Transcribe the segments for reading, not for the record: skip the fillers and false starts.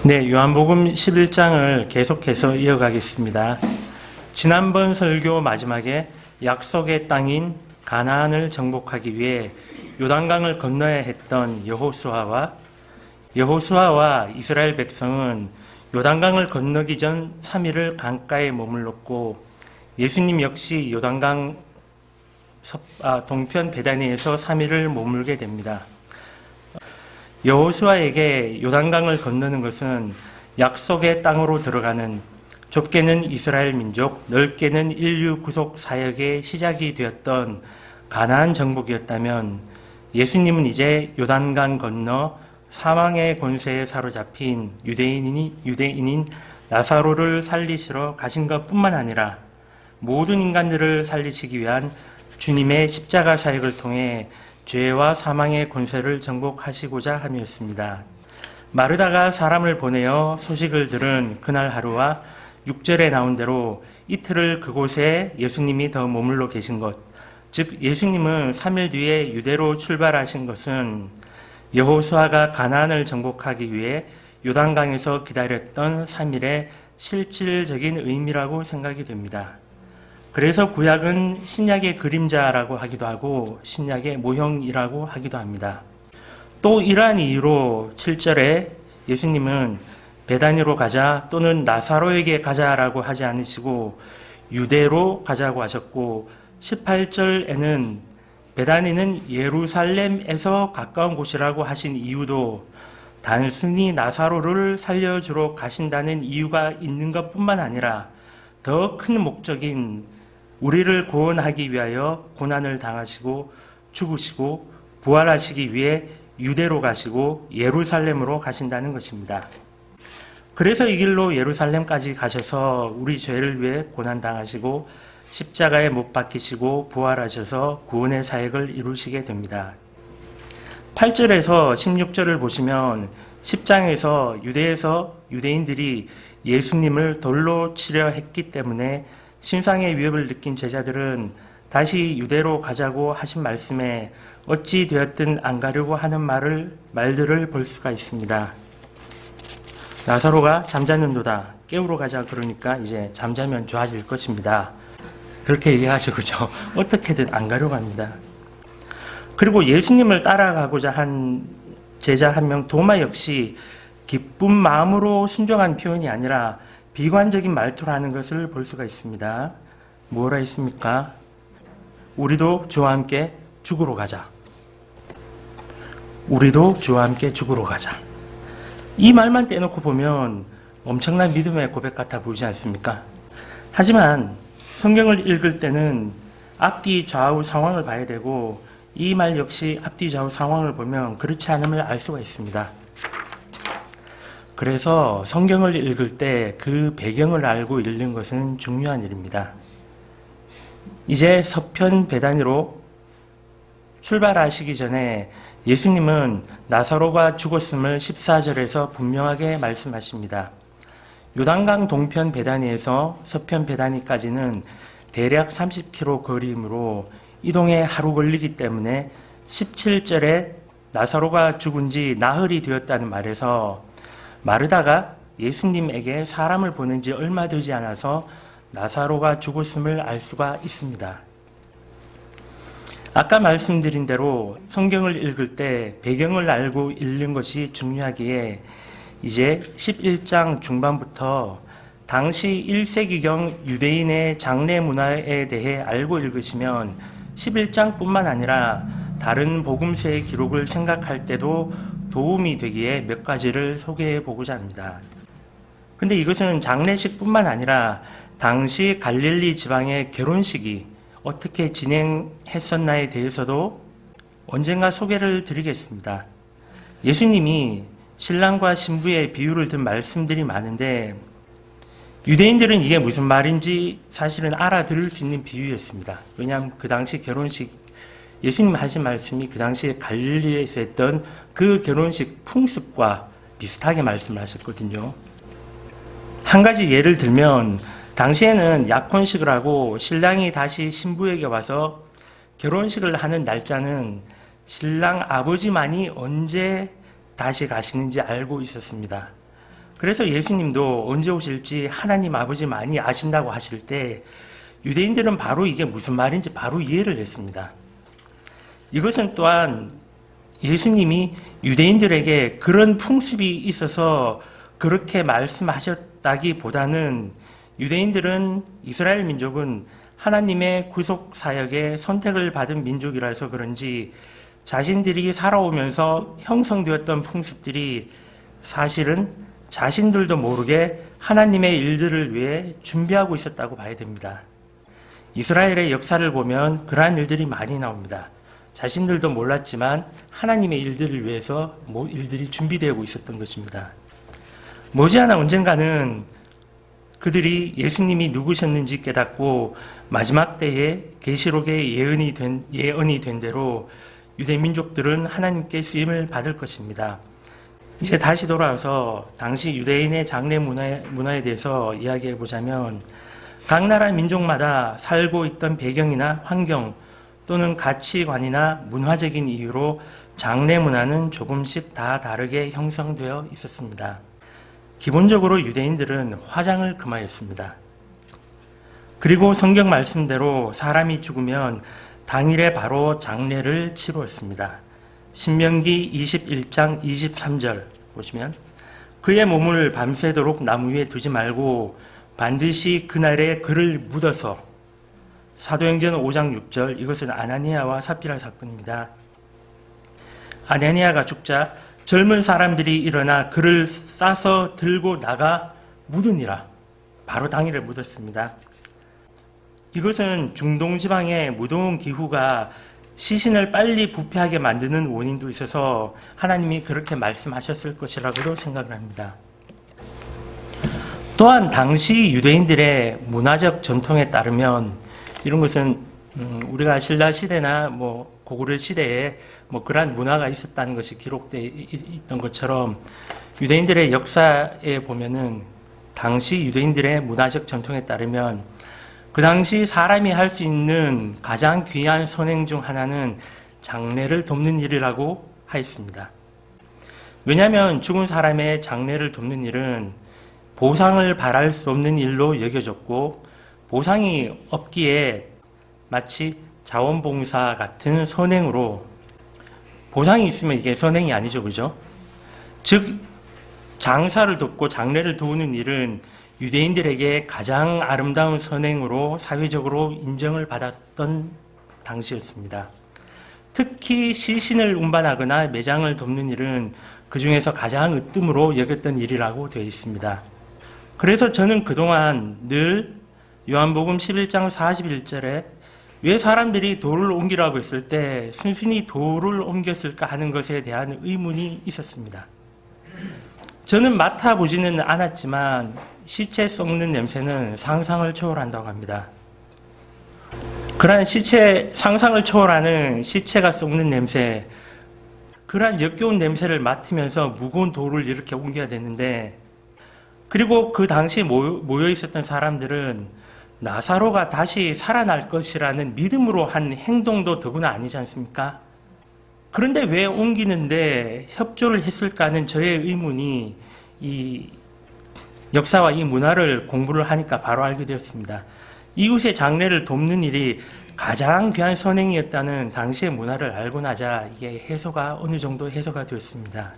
네, 요한복음 11장을 계속해서 이어가겠습니다. 지난번 설교 마지막에 약속의 땅인 가나안을 정복하기 위해 요단강을 건너야 했던 여호수아와 이스라엘 백성은 요단강을 건너기 전 3일을 강가에 머물렀고, 예수님 역시 요단강 동편 베다니에서 3일을 머물게 됩니다. 여호수아에게 요단강을 건너는 것은 약속의 땅으로 들어가는, 좁게는 이스라엘 민족, 넓게는 인류 구속 사역의 시작이 되었던 가나안 정복이었다면, 예수님은 이제 요단강 건너 사망의 권세에 사로잡힌 유대인인 나사로를 살리시러 가신 것뿐만 아니라 모든 인간들을 살리시기 위한 주님의 십자가 사역을 통해 죄와 사망의 권세를 정복하시고자 함이었습니다. 마르다가 사람을 보내어 소식을 들은 그날 하루와 6절에 나온 대로 이틀을 그곳에 예수님이 더 머물러 계신 것, 즉 예수님은 3일 뒤에 유대로 출발하신 것은 여호수아가 가나안을 정복하기 위해 요단강에서 기다렸던 3일의 실질적인 의미라고 생각이 됩니다. 그래서 구약은 신약의 그림자라고 하기도 하고 신약의 모형이라고 하기도 합니다. 또 이러한 이유로 7절에 예수님은 베다니로 가자 또는 나사로에게 가자라고 하지 않으시고 유대로 가자고 하셨고, 18절에는 베다니는 예루살렘에서 가까운 곳이라고 하신 이유도 단순히 나사로를 살려주러 가신다는 이유가 있는 것뿐만 아니라 더 큰 목적인 우리를 구원하기 위하여 고난을 당하시고 죽으시고 부활하시기 위해 유대로 가시고 예루살렘으로 가신다는 것입니다. 그래서 이 길로 예루살렘까지 가셔서 우리 죄를 위해 고난 당하시고 십자가에 못 박히시고 부활하셔서 구원의 사역을 이루시게 됩니다. 8절에서 16절을 보시면 10장에서 유대에서 유대인들이 예수님을 돌로 치려 했기 때문에 신상의 위협을 느낀 제자들은 다시 유대로 가자고 하신 말씀에 어찌 되었든 안 가려고 하는 말들을 볼 수가 있습니다. 나사로가 잠자는도다, 깨우러 가자 그러니까 이제 잠자면 좋아질 것입니다. 그렇게 얘기하죠, 그죠? 어떻게든 안 가려고 합니다. 그리고 예수님을 따라가고자 한 제자 한 명 도마 역시 기쁜 마음으로 순종한 표현이 아니라 비관적인 말투를 하는 것을 볼 수가 있습니다. 뭐라 했습니까? 우리도 주와 함께 죽으러 가자. 우리도 주와 함께 죽으러 가자. 이 말만 떼놓고 보면 엄청난 믿음의 고백 같아 보이지 않습니까? 하지만 성경을 읽을 때는 앞뒤 좌우 상황을 봐야 되고, 이 말 역시 앞뒤 좌우 상황을 보면 그렇지 않음을 알 수가 있습니다. 그래서 성경을 읽을 때 그 배경을 알고 읽는 것은 중요한 일입니다. 이제 서편 베다니로 출발하시기 전에 예수님은 나사로가 죽었음을 14절에서 분명하게 말씀하십니다. 요단강 동편 베다니에서 서편 베다니까지는 대략 30km 거리이므로 이동에 하루 걸리기 때문에 17절에 나사로가 죽은 지 나흘이 되었다는 말에서 마르다가 예수님에게 사람을 보낸 지 얼마 되지 않아서 나사로가 죽었음을 알 수가 있습니다. 아까 말씀드린 대로 성경을 읽을 때 배경을 알고 읽는 것이 중요하기에 이제 11장 중반부터 당시 1세기경 유대인의 장례 문화에 대해 알고 읽으시면 11장뿐만 아니라 다른 복음서의 기록을 생각할 때도 도움이 되기에 몇 가지를 소개해 보고자 합니다. 근데 이것은 장례식뿐만 아니라 당시 갈릴리 지방의 결혼식이 어떻게 진행했었나에 대해서도 언젠가 소개를 드리겠습니다. 예수님이 신랑과 신부의 비유를 든 말씀들이 많은데 유대인들은 이게 무슨 말인지 사실은 알아들을 수 있는 비유였습니다. 왜냐하면 그 당시 결혼식, 예수님 하신 말씀이 그 당시에 갈릴리에서 했던 그 결혼식 풍습과 비슷하게 말씀을 하셨거든요. 한 가지 예를 들면 당시에는 약혼식을 하고 신랑이 다시 신부에게 와서 결혼식을 하는 날짜는 신랑 아버지만이 언제 다시 가시는지 알고 있었습니다. 그래서 예수님도 언제 오실지 하나님 아버지 많이 아신다고 하실 때 유대인들은 바로 이게 무슨 말인지 바로 이해를 했습니다. 이것은 또한 예수님이 유대인들에게 그런 풍습이 있어서 그렇게 말씀하셨다기보다는 유대인들은 이스라엘 민족은 하나님의 구속 사역에 선택을 받은 민족이라서 그런지 자신들이 살아오면서 형성되었던 풍습들이 사실은 자신들도 모르게 하나님의 일들을 위해 준비하고 있었다고 봐야 됩니다. 이스라엘의 역사를 보면 그러한 일들이 많이 나옵니다. 자신들도 몰랐지만 하나님의 일들을 위해서 일들이 준비되고 있었던 것입니다. 머지않아 언젠가는 그들이 예수님이 누구셨는지 깨닫고 마지막 때에 계시록에 예언이 된 대로 유대 민족들은 하나님께 쓰임을 받을 것입니다. 이제 다시 돌아와서 당시 유대인의 장례 문화에 대해서 이야기해 보자면 각 나라 민족마다 살고 있던 배경이나 환경 또는 가치관이나 문화적인 이유로 장례 문화는 조금씩 다 다르게 형성되어 있었습니다. 기본적으로 유대인들은 화장을 금하였습니다. 그리고 성경 말씀대로 사람이 죽으면 당일에 바로 장례를 치루었습니다. 신명기 21장 23절 보시면 그의 몸을 밤새도록 나무 위에 두지 말고 반드시 그날에 그를 묻어서 사도행전 5장 6절 이것은 아나니아와 삽비라 사건입니다. 아나니아가 죽자 젊은 사람들이 일어나 그를 싸서 들고 나가 묻으니라. 바로 당일에 묻었습니다. 이것은 중동 지방의 무더운 기후가 시신을 빨리 부패하게 만드는 원인도 있어서 하나님이 그렇게 말씀하셨을 것이라고도 생각을 합니다. 또한 당시 유대인들의 문화적 전통에 따르면 이런 것은 우리가 신라 시대나 고구려 시대에 그러한 문화가 있었다는 것이 기록되어 있던 것처럼 유대인들의 역사에 보면은 당시 유대인들의 문화적 전통에 따르면 그 당시 사람이 할 수 있는 가장 귀한 선행 중 하나는 장례를 돕는 일이라고 하였습니다. 왜냐하면 죽은 사람의 장례를 돕는 일은 보상을 바랄 수 없는 일로 여겨졌고 보상이 없기에 마치 자원봉사 같은 선행으로 보상이 있으면 이게 선행이 아니죠. 그죠? 즉 장사를 돕고 장례를 도우는 일은 유대인들에게 가장 아름다운 선행으로 사회적으로 인정을 받았던 당시였습니다. 특히 시신을 운반하거나 매장을 돕는 일은 그 중에서 가장 으뜸으로 여겼던 일이라고 되어 있습니다. 그래서 저는 그동안 늘 요한복음 11장 41절에 왜 사람들이 돌을 옮기라고 했을 때 순순히 돌을 옮겼을까 하는 것에 대한 의문이 있었습니다. 저는 맡아보지는 않았지만 시체 썩는 냄새는 상상을 초월한다고 합니다. 그러한 상상을 초월하는 시체가 썩는 냄새, 그러한 역겨운 냄새를 맡으면서 무거운 돌을 이렇게 옮겨야 되는데, 그리고 그 당시 모여 있었던 사람들은 나사로가 다시 살아날 것이라는 믿음으로 한 행동도 더구나 아니지 않습니까? 그런데 왜 옮기는데 협조를 했을까 하는 저의 의문이 이 역사와 이 문화를 공부를 하니까 바로 알게 되었습니다. 이웃의 장례를 돕는 일이 가장 귀한 선행이었다는 당시의 문화를 알고 나자 이게 어느 정도 해소가 되었습니다.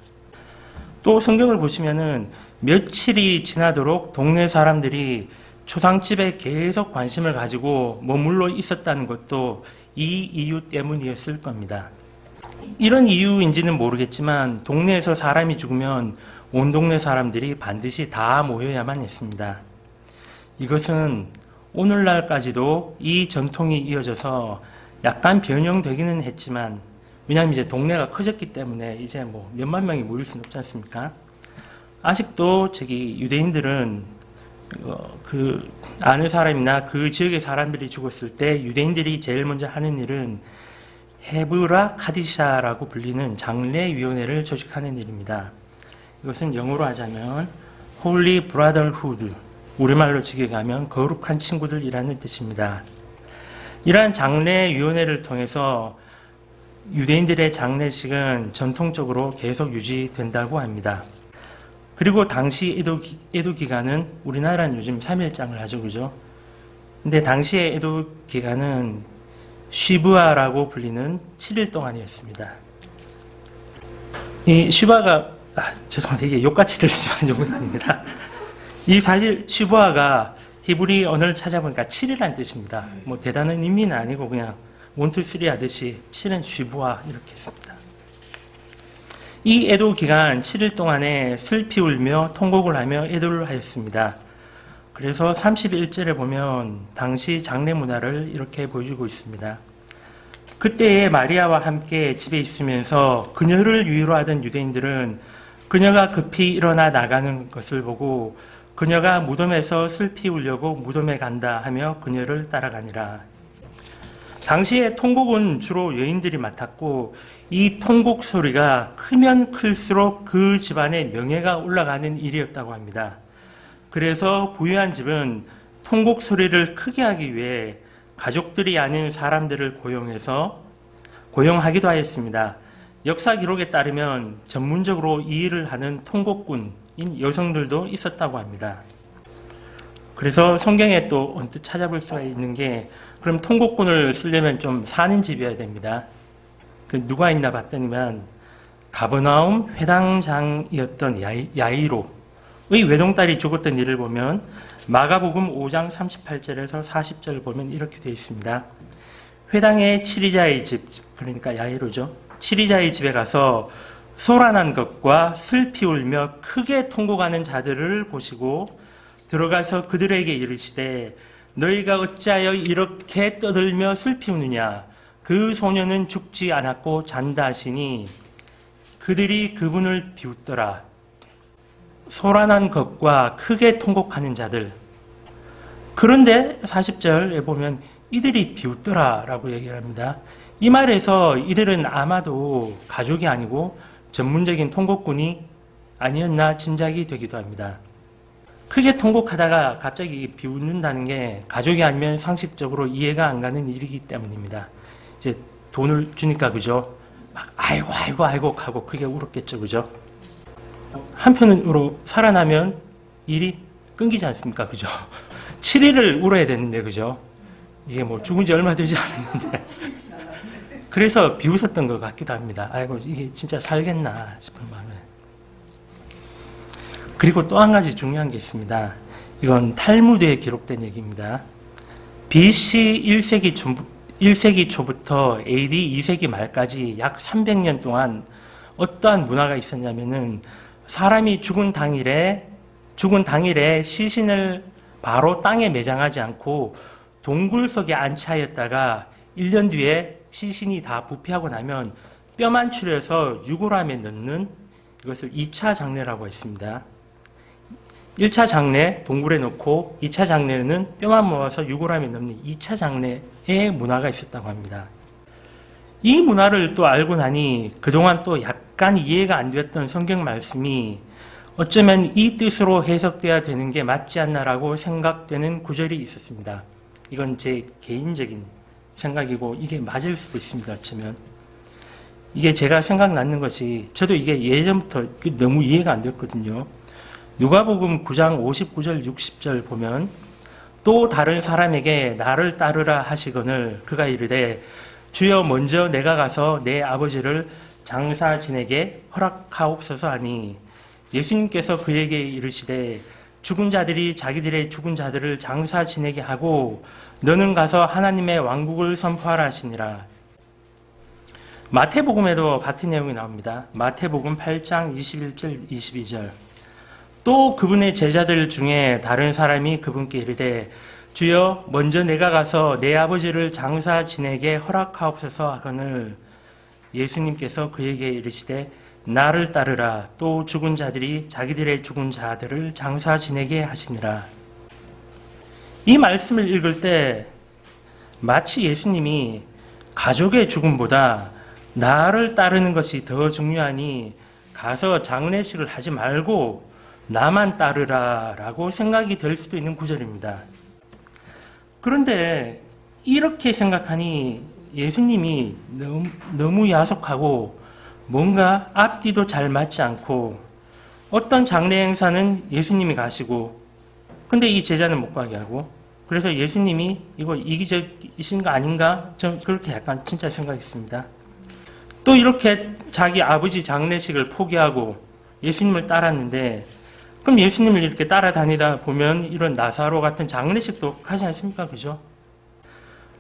또 성경을 보시면은 며칠이 지나도록 동네 사람들이 초상집에 계속 관심을 가지고 머물러 있었다는 것도 이 이유 때문이었을 겁니다. 이런 이유인지는 모르겠지만 동네에서 사람이 죽으면 온 동네 사람들이 반드시 다 모여야만 했습니다. 이것은 오늘날까지도 이 전통이 이어져서 약간 변형되기는 했지만, 왜냐하면 이제 동네가 커졌기 때문에 이제 몇만 명이 모일 수는 없지 않습니까? 아직도 유대인들은 그 아는 사람이나 그 지역의 사람들이 죽었을 때 유대인들이 제일 먼저 하는 일은 헤브라 카디샤라고 불리는 장례위원회를 조직하는 일입니다. 이것은 영어로 하자면 Holy Brotherhood, 우리말로 직역하면 거룩한 친구들이라는 뜻입니다. 이러한 장례위원회를 통해서 유대인들의 장례식은 전통적으로 계속 유지된다고 합니다. 그리고 당시 애도 기간은 우리나라는 요즘 3일장을 하죠, 그죠? 근데 당시의 애도 기간은 쉬부아라고 불리는 7일 동안이었습니다. 이 쉬부아가 죄송합니다. 이게 욕같이 들리지만 욕은 아닙니다. 이 사실 쉬부아가 히브리 언어를 찾아보니까 7이라는 뜻입니다. 뭐 대단한 의미는 아니고 그냥 1, 2, 3 하듯이 7은 쉬부아 이렇게 했습니다. 이 애도 기간 7일 동안에 슬피 울며 통곡을 하며 애도를 하였습니다. 그래서 31절에 보면 당시 장례 문화를 이렇게 보여주고 있습니다. 그때에 마리아와 함께 집에 있으면서 그녀를 위로하던 유대인들은 그녀가 급히 일어나 나가는 것을 보고 그녀가 무덤에서 슬피 울려고 무덤에 간다 하며 그녀를 따라가니라. 당시에 통곡은 주로 여인들이 맡았고 이 통곡 소리가 크면 클수록 그 집안의 명예가 올라가는 일이었다고 합니다. 그래서 부유한 집은 통곡 소리를 크게 하기 위해 가족들이 아닌 사람들을 고용하기도 하였습니다. 역사 기록에 따르면 전문적으로 이 일을 하는 통곡꾼인 여성들도 있었다고 합니다. 그래서 성경에 또 언뜻 찾아볼 수가 있는 게 그럼 통곡꾼을 쓰려면 좀 사는 집이어야 됩니다. 누가 있나 봤더니만 가버나움 회당장이었던 야이로의 외동딸이 죽었던 일을 보면 마가복음 5장 38절에서 40절 보면 이렇게 되어 있습니다. 회당의 치리자의 집, 그러니까 야이로죠. 치리자의 집에 가서 소란한 것과 슬피 울며 크게 통곡하는 자들을 보시고 들어가서 그들에게 이르시되 너희가 어찌하여 이렇게 떠들며 슬피 우느냐? 그 소녀는 죽지 않았고 잔다 하시니 그들이 그분을 비웃더라. 소란한 것과 크게 통곡하는 자들. 그런데 40절에 보면 이들이 비웃더라 라고 얘기를 합니다. 이 말에서 이들은 아마도 가족이 아니고 전문적인 통곡꾼이 아니었나 짐작이 되기도 합니다. 크게 통곡하다가 갑자기 비웃는다는 게 가족이 아니면 상식적으로 이해가 안 가는 일이기 때문입니다. 이제 돈을 주니까 그죠? 막 아이고 하고 크게 울었겠죠, 그죠? 한편으로 살아나면 일이 끊기지 않습니까, 그죠? 7일을 울어야 되는데, 그죠? 이게 뭐 죽은 지 얼마 되지 않았는데. 그래서 비웃었던 것 같기도 합니다. 아이고 이게 진짜 살겠나 싶은 마음에. 그리고 또 한 가지 중요한 게 있습니다. 이건 탈무드에 기록된 얘기입니다. BC 1세기 초부터 AD 2세기 말까지 약 300년 동안 어떠한 문화가 있었냐면은 사람이 죽은 당일에 시신을 바로 땅에 매장하지 않고 동굴 속에 안치하였다가 1년 뒤에 시신이 다 부패하고 나면 뼈만 추려서 유골함에 넣는 이것을 2차 장례라고 했습니다. 1차 장례 동굴에 넣고 2차 장례는 뼈만 모아서 유골함에 넣는 2차 장례의 문화가 있었다고 합니다. 이 문화를 또 알고 나니 그동안 또 약간 이해가 안 되었던 성경 말씀이 어쩌면 이 뜻으로 해석돼야 되는 게 맞지 않나라고 생각되는 구절이 있었습니다. 이건 제 개인적인 생각이고 이게 맞을 수도 있습니다. 어쩌면 이게 제가 생각나는 것이 저도 이게 예전부터 너무 이해가 안 됐거든요. 누가복음 9장 59절 60절 보면 또 다른 사람에게 나를 따르라 하시거늘 그가 이르되 주여 먼저 내가 가서 내 아버지를 장사 지내게 허락하옵소서 하니 예수님께서 그에게 이르시되 죽은 자들이 자기들의 죽은 자들을 장사 지내게 하고 너는 가서 하나님의 왕국을 선포하라 하시니라. 마태복음에도 같은 내용이 나옵니다. 마태복음 8장 21절 22절. 또 그분의 제자들 중에 다른 사람이 그분께 이르되 주여 먼저 내가 가서 내 아버지를 장사 지내게 허락하옵소서 하거늘 예수님께서 그에게 이르시되 나를 따르라. 또 죽은 자들이 자기들의 죽은 자들을 장사 지내게 하시니라. 이 말씀을 읽을 때 마치 예수님이 가족의 죽음보다 나를 따르는 것이 더 중요하니 가서 장례식을 하지 말고 나만 따르라 라고 생각이 될 수도 있는 구절입니다. 그런데 이렇게 생각하니 예수님이 너무 야속하고 뭔가 앞뒤도 잘 맞지 않고 어떤 장례 행사는 예수님이 가시고, 근데 이 제자는 못 가게 하고, 그래서 예수님이 이거 이기적이신 거 아닌가? 좀 그렇게 약간 진짜 생각했습니다. 또 이렇게 자기 아버지 장례식을 포기하고 예수님을 따랐는데, 그럼 예수님을 이렇게 따라다니다 보면 이런 나사로 같은 장례식도 하지 않습니까? 그죠?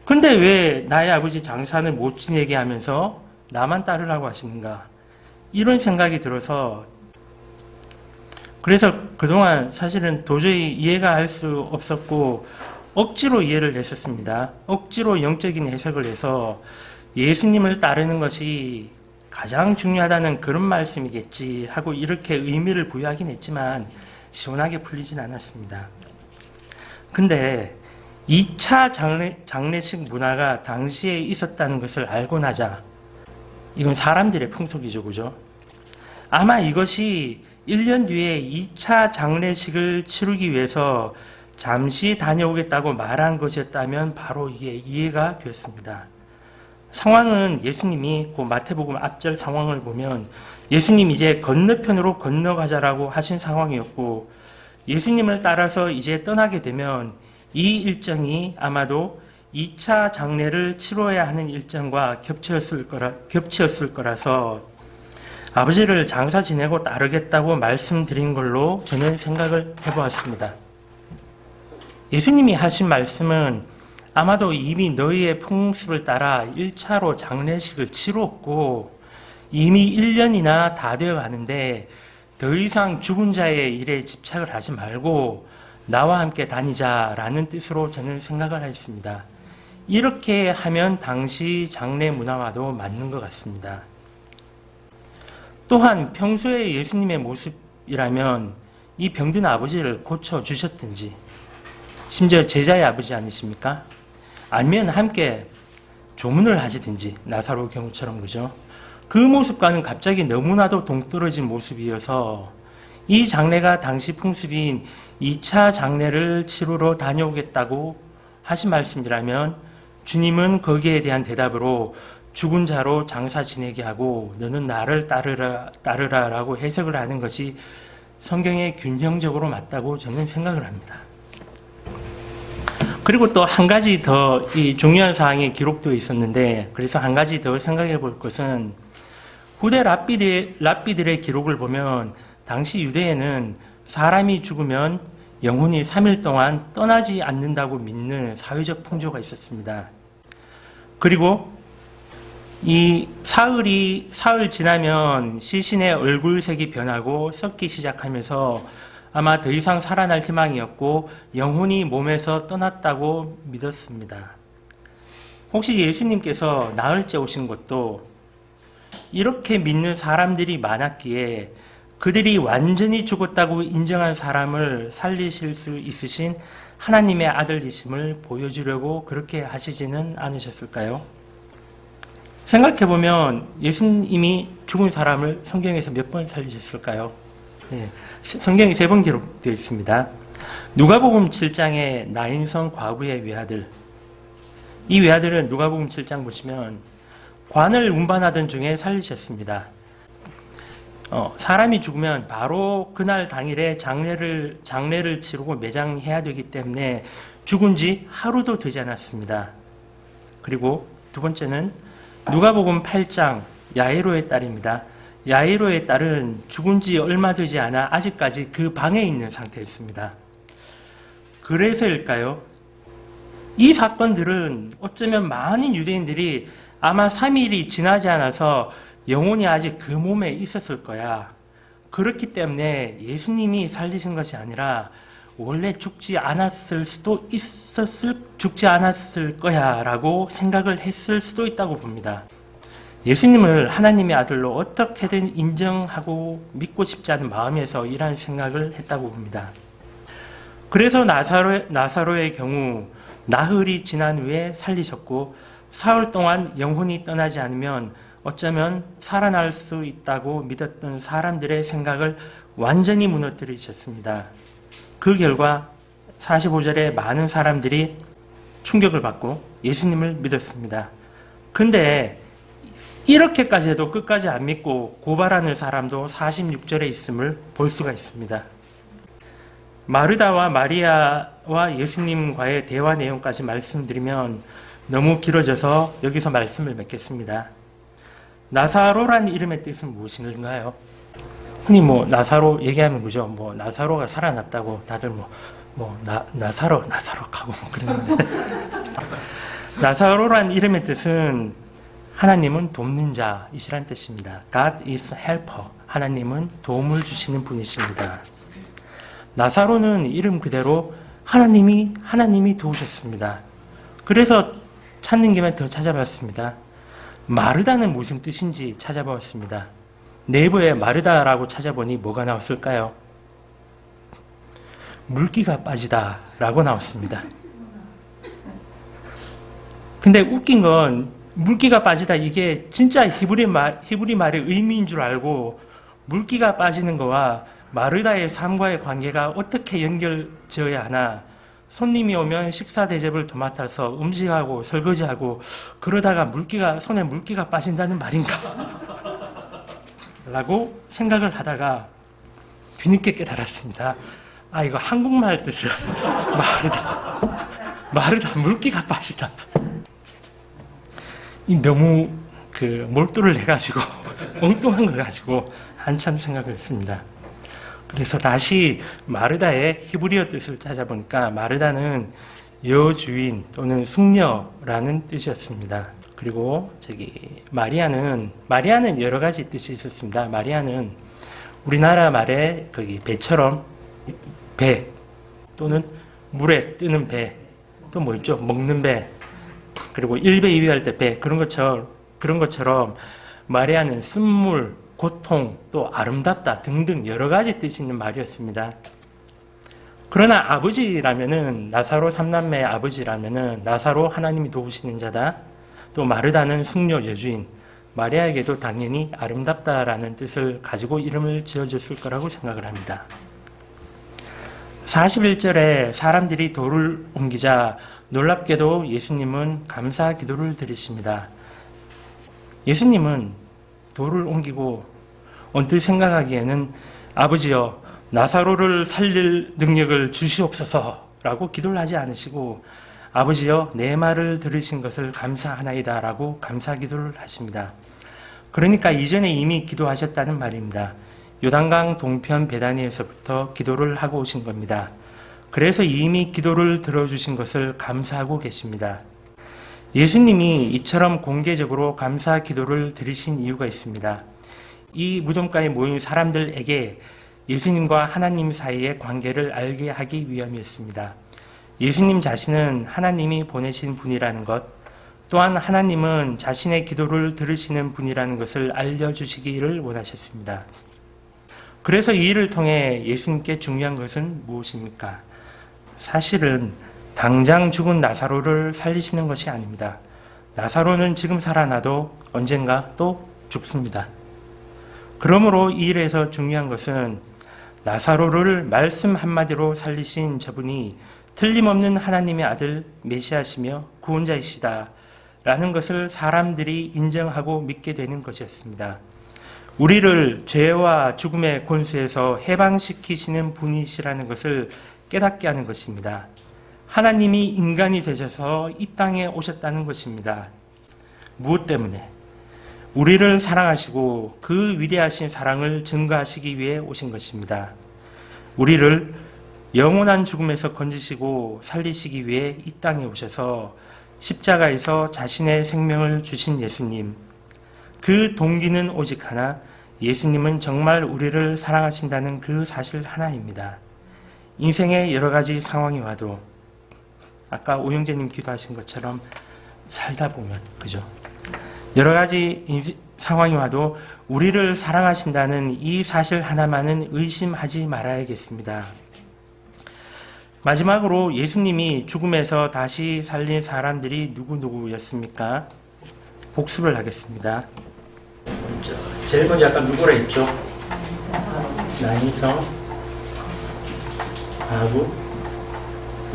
근데 왜 나의 아버지 장사는 못 지내게 하면서 나만 따르라고 하시는가? 이런 생각이 들어서, 그래서 그동안 사실은 도저히 이해가 할 수 없었고 억지로 이해를 했었습니다. 억지로 영적인 해석을 해서 예수님을 따르는 것이 가장 중요하다는 그런 말씀이겠지 하고 이렇게 의미를 부여하긴 했지만 시원하게 풀리진 않았습니다. 근데 2차 장례식 문화가 당시에 있었다는 것을 알고 나자, 이건 사람들의 풍속이죠, 그죠? 아마 이것이 1년 뒤에 2차 장례식을 치르기 위해서 잠시 다녀오겠다고 말한 것이었다면 바로 이게 이해가 되었습니다. 상황은 예수님이 그 마태복음 앞절 상황을 보면 예수님 이제 건너편으로 건너가자라고 하신 상황이었고, 예수님을 따라서 이제 떠나게 되면 이 일정이 아마도 2차 장례를 치러야 하는 일정과 겹치었을 거라서 아버지를 장사 지내고 따르겠다고 말씀드린 걸로 저는 생각을 해보았습니다. 예수님이 하신 말씀은 아마도 이미 너희의 풍습을 따라 1차로 장례식을 치렀고 이미 1년이나 다 되어 가는데 더 이상 죽은 자의 일에 집착을 하지 말고 나와 함께 다니자라는 뜻으로 저는 생각을 했습니다. 이렇게 하면 당시 장례 문화와도 맞는 것 같습니다. 또한 평소에 예수님의 모습이라면 이 병든 아버지를 고쳐주셨든지, 심지어 제자의 아버지 아니십니까? 아니면 함께 조문을 하시든지, 나사로 경우처럼, 그죠? 그 모습과는 갑자기 너무나도 동떨어진 모습이어서 이 장례가 당시 풍습인 2차 장례를 치르러 다녀오겠다고 하신 말씀이라면 주님은 거기에 대한 대답으로 죽은 자로 장사 지내게 하고 너는 나를 따르라라고 해석을 하는 것이 성경에 균형적으로 맞다고 저는 생각을 합니다. 그리고 또 한 가지 더 이 중요한 사항이 기록되어 있었는데, 그래서 한 가지 더 생각해 볼 것은 후대 랍비들의 기록을 보면 당시 유대에는 사람이 죽으면 영혼이 3일 동안 떠나지 않는다고 믿는 사회적 풍조가 있었습니다. 그리고 이 사흘 지나면 시신의 얼굴색이 변하고 썩기 시작하면서 아마 더 이상 살아날 희망이 없고 영혼이 몸에서 떠났다고 믿었습니다. 혹시 예수님께서 나흘째 오신 것도 이렇게 믿는 사람들이 많았기에 그들이 완전히 죽었다고 인정한 사람을 살리실 수 있으신 하나님의 아들이심을 보여주려고 그렇게 하시지는 않으셨을까요? 생각해보면 예수님이 죽은 사람을 성경에서 몇 번 살리셨을까요? 네, 성경이 3번 기록되어 있습니다. 누가복음 7장에 나인성 과부의 외아들, 이 외아들은 누가복음 7장 보시면 관을 운반하던 중에 살리셨습니다. 사람이 죽으면 바로 그날 당일에 장례를 치르고 매장해야 되기 때문에 죽은 지 하루도 되지 않았습니다. 그리고 두 번째는 누가복음 8장 야이로의 딸입니다. 야이로의 딸은 죽은 지 얼마 되지 않아 아직까지 그 방에 있는 상태였습니다. 그래서일까요? 이 사건들은 어쩌면 많은 유대인들이 아마 3일이 지나지 않아서 영혼이 아직 그 몸에 있었을 거야. 그렇기 때문에 예수님이 살리신 것이 아니라 원래 죽지 않았을 거야 라고 생각을 했을 수도 있다고 봅니다. 예수님을 하나님의 아들로 어떻게든 인정하고 믿고 싶지 않은 마음에서 이러한 생각을 했다고 봅니다. 그래서 나사로의 경우 나흘이 지난 후에 살리셨고 사흘 동안 영혼이 떠나지 않으면 어쩌면 살아날 수 있다고 믿었던 사람들의 생각을 완전히 무너뜨리셨습니다. 그 결과 45절에 많은 사람들이 충격을 받고 예수님을 믿었습니다. 근데 이렇게까지 해도 끝까지 안 믿고 고발하는 사람도 46절에 있음을 볼 수가 있습니다. 마르다와 마리아와 예수님과의 대화 내용까지 말씀드리면 너무 길어져서 여기서 말씀을 맺겠습니다. 나사로란 이름의 뜻은 무엇인가요? 흔히 나사로 얘기하면 그죠? 나사로가 살아났다고 다들 나사로 하고 그러는데 나사로란 이름의 뜻은 하나님은 돕는 자이시란 뜻입니다. God is helper. 하나님은 도움을 주시는 분이십니다. 나사로는 이름 그대로 하나님이 도우셨습니다. 그래서 찾는 김에 더 찾아봤습니다. 마르다는 무슨 뜻인지 찾아보았습니다. 네이버에 마르다라고 찾아보니 뭐가 나왔을까요? 물기가 빠지다 라고 나왔습니다. 근데 웃긴 건 물기가 빠지다 이게 진짜 히브리 말의 의미인 줄 알고 물기가 빠지는 거와 마르다의 삶과의 관계가 어떻게 연결되어야 하나, 손님이 오면 식사 대접을 도맡아서 음식하고 설거지하고 그러다가 손에 물기가 빠진다는 말인가? 라고 생각을 하다가 뒤늦게 깨달았습니다. 이거 한국말 뜻이야. 마르다 물기가 빠지다. 너무 몰두를 해가지고 엉뚱한 걸 가지고 한참 생각을 했습니다. 그래서 다시 마르다의 히브리어 뜻을 찾아보니까 마르다는 여주인 또는 숙녀라는 뜻이었습니다. 그리고 마리아는 여러 가지 뜻이 있었습니다. 마리아는 우리나라 말에 배처럼 배 또는 물에 뜨는 배, 또 뭐 있죠? 먹는 배, 그리고 1배, 2배 할 때 배, 그런 것처럼 마리아는 쓴물, 고통, 또 아름답다 등등 여러 가지 뜻이 있는 말이었습니다. 그러나 아버지라면은, 나사로 삼남매의 아버지라면은 나사로 하나님이 도우시는 자다, 또 마르다는 숙녀 여주인, 마리아에게도 당연히 아름답다라는 뜻을 가지고 이름을 지어줬을 거라고 생각을 합니다. 41절에 사람들이 돌을 옮기자 놀랍게도 예수님은 감사 기도를 드리십니다. 예수님은 돌을 옮기고 언뜻 생각하기에는 아버지여 나사로를 살릴 능력을 주시옵소서 라고 기도를 하지 않으시고 아버지여 내 말을 들으신 것을 감사하나이다 라고 감사 기도를 하십니다. 그러니까 이전에 이미 기도하셨다는 말입니다. 요단강 동편 베다니에서부터 기도를 하고 오신 겁니다. 그래서 이미 기도를 들어주신 것을 감사하고 계십니다. 예수님이 이처럼 공개적으로 감사 기도를 드리신 이유가 있습니다. 이 무덤가에 모인 사람들에게 예수님과 하나님 사이의 관계를 알게 하기 위함이었습니다. 예수님 자신은 하나님이 보내신 분이라는 것, 또한 하나님은 자신의 기도를 들으시는 분이라는 것을 알려주시기를 원하셨습니다. 그래서 이 일을 통해 예수님께 중요한 것은 무엇입니까? 사실은 당장 죽은 나사로를 살리시는 것이 아닙니다. 나사로는 지금 살아나도 언젠가 또 죽습니다. 그러므로 이 일에서 중요한 것은 나사로를 말씀 한마디로 살리신 저분이 틀림없는 하나님의 아들 메시아시며 구원자이시다 라는 것을 사람들이 인정하고 믿게 되는 것이었습니다. 우리를 죄와 죽음의 권세에서 해방시키시는 분이시라는 것을 깨닫게 하는 것입니다. 하나님이 인간이 되셔서 이 땅에 오셨다는 것입니다. 무엇 때문에? 우리를 사랑하시고 그 위대하신 사랑을 증거하시기 위해 오신 것입니다. 우리를 영원한 죽음에서 건지시고 살리시기 위해 이 땅에 오셔서 십자가에서 자신의 생명을 주신 예수님, 그 동기는 오직 하나, 예수님은 정말 우리를 사랑하신다는 그 사실 하나입니다. 인생의 여러 가지 상황이 와도 아까 오영재님 기도하신 것처럼 살다 보면, 그죠? 여러 가지 상황이 와도 우리를 사랑하신다는 이 사실 하나만은 의심하지 말아야겠습니다. 마지막으로 예수님이 죽음에서 다시 살린 사람들이 누구였습니까? 복습을 하겠습니다. 제일 먼저 아까 누구라 했죠? 나인성, 아부,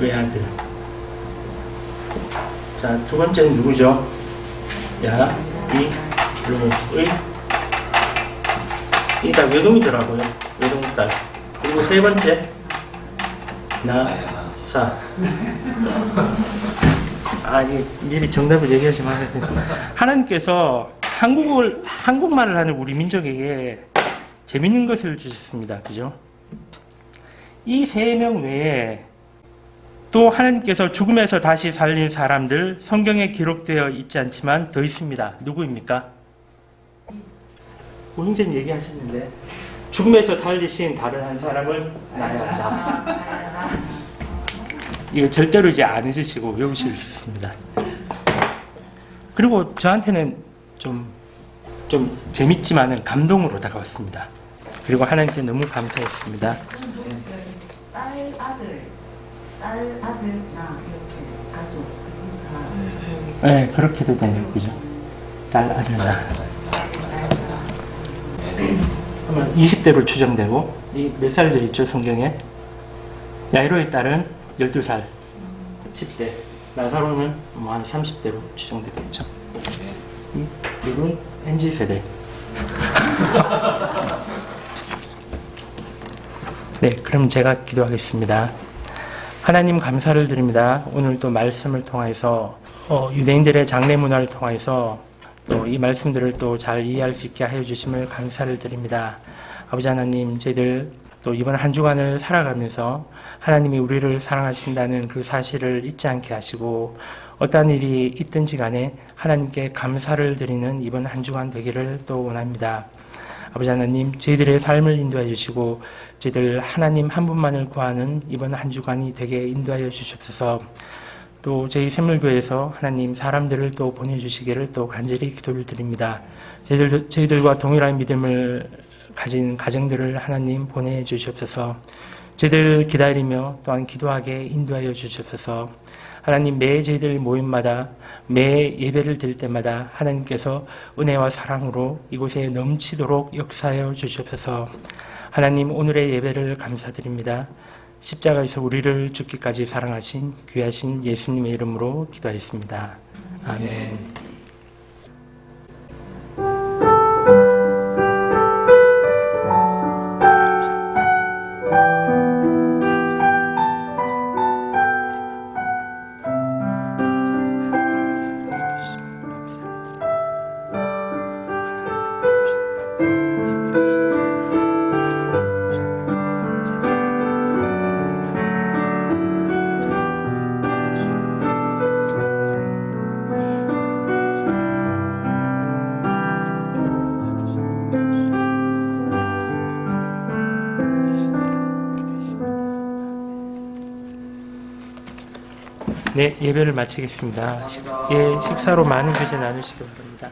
외아들. 자, 두 번째는 누구죠? 야, 이, 루의 이다 외동이더라고요. 외동딸. 그리고 세 번째 나사. 아니 미리 정답을 얘기하지 말아야 돼. 하나님께서 한국말을 하는 우리 민족에게 재밌는 것을 주셨습니다. 그죠? 이 세 명 외에 또 하나님께서 죽음에서 다시 살린 사람들 성경에 기록되어 있지 않지만 더 있습니다. 누구입니까? 오행전 얘기하셨는데 죽음에서 살리신 다른 한 사람은 나야 나. 이거 절대로 이제 안 잊으시고 외우실 수 있습니다. 그리고 저한테는 좀 재밌지만은 감동으로 다가왔습니다. 그리고 하나님께 너무 감사했습니다. 딸 아들 나 이렇게 가족 그지? 네, 그렇게도 돼요, 그죠? 딸 아들 나. 그러면 20대로 추정되고 이 몇 살 되어 있죠, 성경에? 야이로의 딸은 12살, 10대. 나사로는 뭐 한 30대로 추정되겠죠. 이분 MZ세대. 네, 그럼 제가 기도하겠습니다. 하나님 감사를 드립니다. 오늘 또 말씀을 통해서 유대인들의 장례 문화를 통해서 또 이 말씀들을 또 잘 이해할 수 있게 하여 주심을 감사를 드립니다. 아버지 하나님, 저희들 또 이번 한 주간을 살아가면서 하나님이 우리를 사랑하신다는 그 사실을 잊지 않게 하시고 어떠한 일이 있든지 간에 하나님께 감사를 드리는 이번 한 주간 되기를 또 원합니다. 아버지 하나님, 저희들의 삶을 인도해 주시고 저희들 하나님 한 분만을 구하는 이번 한 주간이 되게 인도하여 주시옵소서. 또 저희 샘물교회에서 하나님 사람들을 또 보내주시기를 또 간절히 기도를 드립니다. 저희들과 동일한 믿음을 가진 가정들을 하나님 보내주시옵소서. 저희들 기다리며 또한 기도하게 인도하여 주시옵소서. 하나님 매 저희들 모임마다 매 예배를 드릴 때마다 하나님께서 은혜와 사랑으로 이곳에 넘치도록 역사하여 주시옵소서. 하나님 오늘의 예배를 감사드립니다. 십자가에서 우리를 죽기까지 사랑하신 귀하신 예수님의 이름으로 기도하였습니다. 아멘. 네, 예배를 마치겠습니다. 식사로 많은 교제 나누시기 바랍니다.